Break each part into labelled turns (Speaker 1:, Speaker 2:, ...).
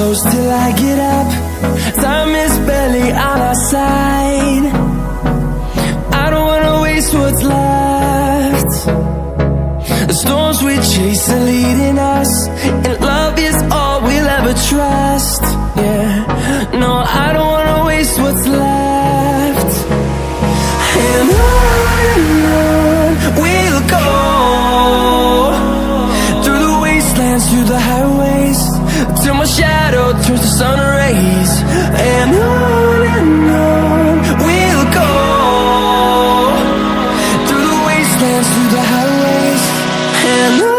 Speaker 1: close till I get up. Time is barely on our side. I don't wanna waste what's left. The storms we chase are leading us, and love is all we'll ever trust. Yeah, no, I don't wanna waste what's left. And on we'll go, through the wastelands, through the highways, till my shadow turns to sun rays. And on we'll go, through the wastelands, through the highways, and on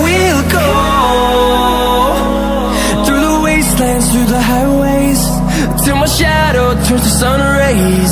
Speaker 1: we'll go. Through the highways, till my shadow turns to sun rays.